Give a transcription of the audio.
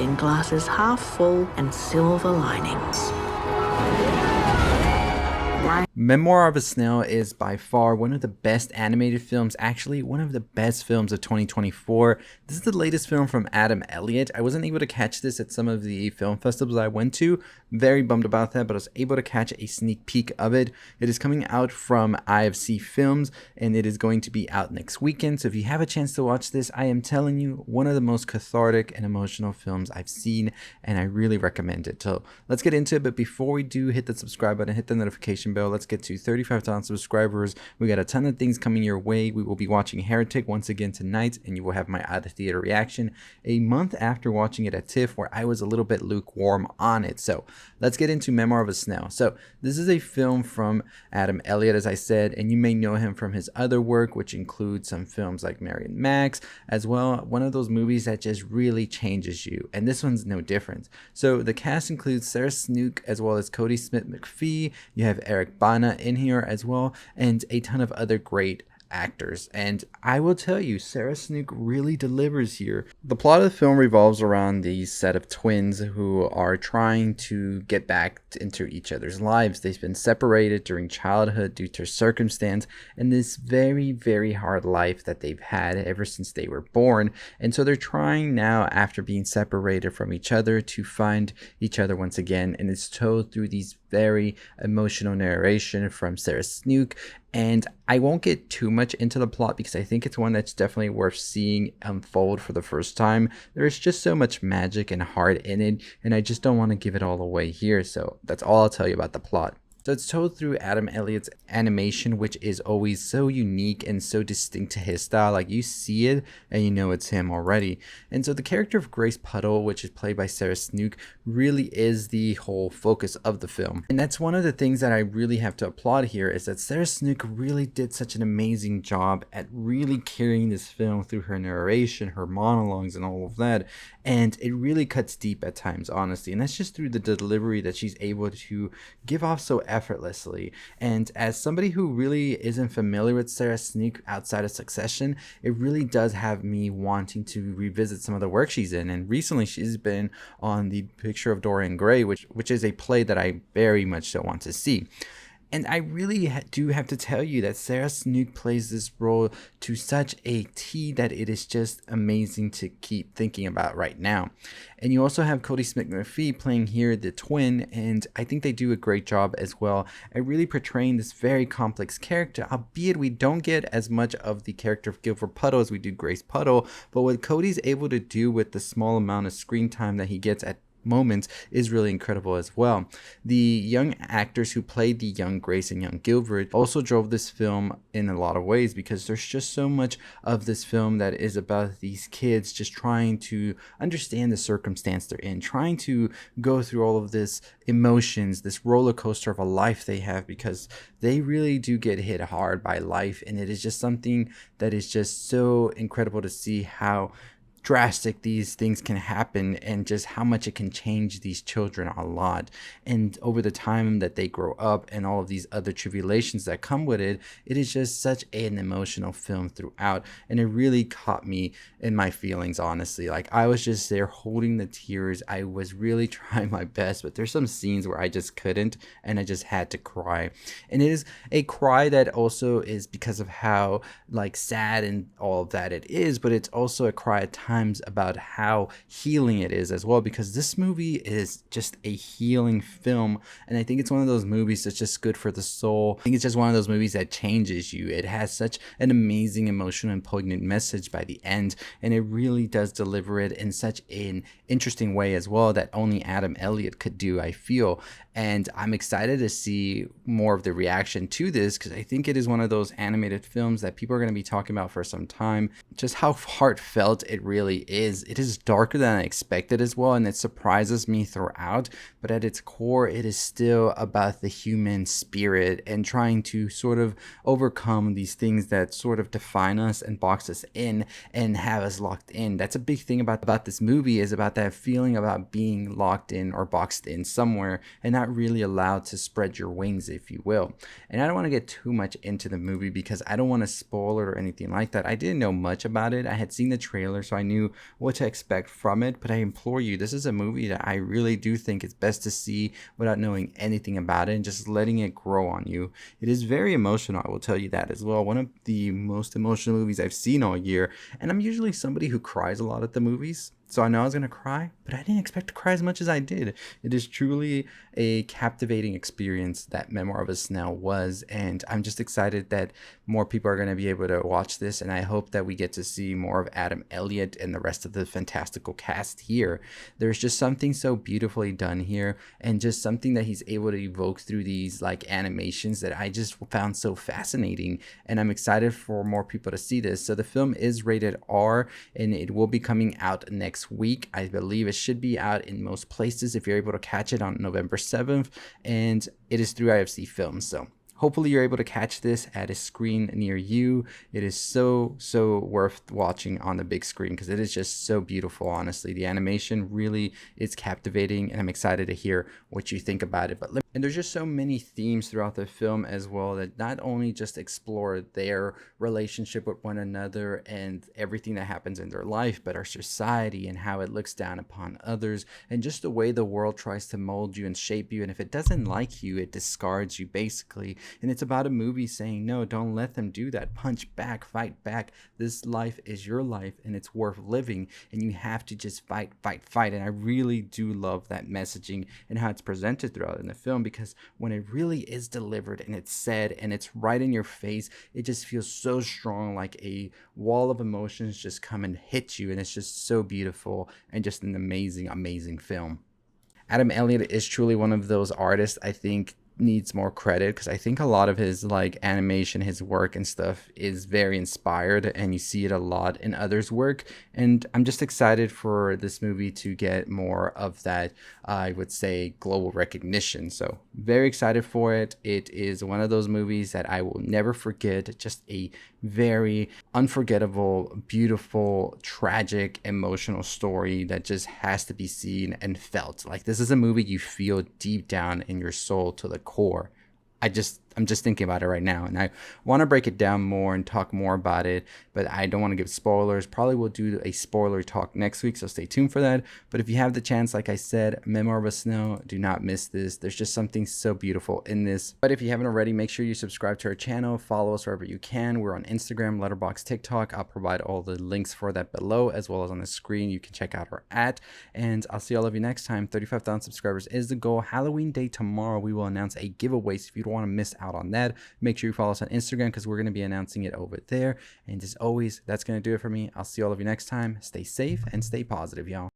in glasses half full and silver linings. Memoir of a Snail is by far one of the best animated films, actually one of the best films of 2024. This is the latest film from Adam Elliott. I wasn't able to catch this at some of the film festivals I went to. Very bummed about that, but I was able to catch a sneak peek of it. It is coming out from IFC Films, and it is going to be out next weekend. So if you have a chance to watch this, I am telling you, one of the most cathartic and emotional films I've seen, and I really recommend it. So let's get into it, but before we do, hit the subscribe button, hit the notification bell. Let's get to 35,000 subscribers. We got a ton of things coming your way. We will be watching Heretic once again tonight, and you will have my out of theater reaction a month after watching it at TIFF, where I was a little bit lukewarm on it. So let's get into Memoir of a Snail. So this is a film from Adam Elliott, as I said, and you may know him from his other work, which includes some films like Mary and Max, as well. One of those movies that just really changes you, and this one's no different. So the cast includes Sarah Snook as well as Cody Smith-McPhee. You have Eric Bana in here as well, and a ton of other great actors. And I will tell you, Sarah Snook really delivers here. The plot of the film revolves around the set of twins who are trying to get back into each other's lives. They've been separated during childhood due to circumstance and this very, very hard life that they've had ever since they were born. And so they're trying now, after being separated from each other, to find each other once again. And it's told through these very emotional narration from Sarah Snook. And I won't get too much into the plot because I think it's one that's definitely worth seeing unfold for the first time. There's just so much magic and heart in it, and I just don't want to give it all away here. So that's all I'll tell you about the plot. So it's told through Adam Elliott's animation, which is always so unique and so distinct to his style. Like, you see it and you know it's him already. And so the character of Grace Puddle, which is played by Sarah Snook, really is the whole focus of the film. And that's one of the things that I really have to applaud here, is that Sarah Snook really did such an amazing job at really carrying this film through her narration, her monologues, and all of that. And it really cuts deep at times, honestly. And that's just through the delivery that she's able to give off so effortlessly. And as somebody who really isn't familiar with Sarah Snook outside of Succession, it really does have me wanting to revisit some of the work she's in. And recently she's been on The Picture of Dorian Gray, which is a play that I very much so want to see. And I really do have to tell you that Sarah Snook plays this role to such a T that it is just amazing to keep thinking about right now. And you also have Cody Smith-McPhee playing here the twin, and I think they do a great job as well at really portraying this very complex character, albeit we don't get as much of the character of Guilford Puddle as we do Grace Puddle. But what Cody's able to do with the small amount of screen time that he gets at moments is really incredible as well. The young actors who played the young Grace and young Gilbert also drove this film in a lot of ways, because there's just so much of this film that is about these kids just trying to understand the circumstance they're in, trying to go through all of this emotions, this roller coaster of a life they have, because they really do get hit hard by life. And it is just something that is just so incredible to see how drastic these things can happen, and just how much it can change these children a lot. And over the time that they grow up and all of these other tribulations that come with it, it is just such an emotional film throughout. And it really caught me in my feelings, honestly. Like, I was just there holding the tears. I was really trying my best, but there's some scenes where I just couldn't, and I just had to cry. And it is a cry that also is because of how like sad and all of that it is, but it's also a cry at times about how healing it is as well, because this movie is just a healing film. And I think it's one of those movies that's just good for the soul. I think it's just one of those movies that changes you. It has such an amazing emotional and poignant message by the end, and it really does deliver it in such an interesting way as well that only Adam Elliott could do, I feel. And I'm excited to see more of the reaction to this, because I think it is one of those animated films that people are going to be talking about for some time. Just how heartfelt it really is. It is darker than I expected as well, and it surprises me throughout. But at its core, it is still about the human spirit and trying to sort of overcome these things that sort of define us and box us in and have us locked in. That's a big thing about this movie, is about that feeling about being locked in or boxed in somewhere and not really allowed to spread your wings, if you will. And I don't want to get too much into the movie because I don't want to spoil it or anything like that. I didn't know much about it. I had seen the trailer, so I knew knew what to expect from it, but I implore you, this is a movie that I really do think it's best to see without knowing anything about it and just letting it grow on you. It is very emotional, I will tell you that as well. One of the most emotional movies I've seen all year, and I'm usually somebody who cries a lot at the movies. So I know I was going to cry, but I didn't expect to cry as much as I did. It is truly a captivating experience that Memoir of a Snail was, and I'm just excited that more people are going to be able to watch this, and I hope that we get to see more of Adam Elliott and the rest of the fantastical cast here. There's just something so beautifully done here, and just something that he's able to evoke through these like animations that I just found so fascinating, and I'm excited for more people to see this. So the film is rated R, and it will be coming out next week. I believe it should be out in most places if you're able to catch it on November 7th, and it is through IFC Films. So hopefully you're able to catch this at a screen near you. It is so worth watching on the big screen because it is just so beautiful. Honestly, the animation really is captivating, and I'm excited to hear what you think about it. And there's just so many themes throughout the film as well that not only just explore their relationship with one another and everything that happens in their life, but our society and how it looks down upon others, and just the way the world tries to mold you and shape you. And if it doesn't like you, it discards you basically. And it's about a movie saying, no, don't let them do that. Punch back, fight back. This life is your life and it's worth living. And you have to just fight. And I really do love that messaging and how it's presented throughout in the film, because when it really is delivered and it's said and it's right in your face, it just feels so strong, like a wall of emotions just come and hit you. And it's just so beautiful and just an amazing film. Adam Elliott is truly one of those artists I think needs more credit, because I think a lot of his like animation, his work and stuff is very inspired, and you see it a lot in others' work. And I'm just excited for this movie to get more of that, I would say, global recognition. So very excited for it. It is one of those movies that I will never forget. Just a very unforgettable, beautiful, tragic, emotional story that just has to be seen and felt. Like, this is a movie you feel deep down in your soul to the core. I'm just thinking about it right now, and I want to break it down more and talk more about it, but I don't want to give spoilers. Probably will do a spoiler talk next week, so stay tuned for that. But if you have the chance, like I said, Memoir of a Snail, do not miss this. There's just something so beautiful in this. But if you haven't already, make sure you subscribe to our channel, follow us wherever you can. We're on Instagram, Letterboxd, TikTok. I'll provide all the links for that below, as well as on the screen. You can check out our @ and I'll see all of you next time. 35,000 subscribers is the goal. Halloween day tomorrow, we will announce a giveaway, so if you don't want to miss out on that, make sure you follow us on Instagram, because we're going to be announcing it over there. And as always, that's going to do it for me. I'll see all of you next time. Stay safe and stay positive, y'all.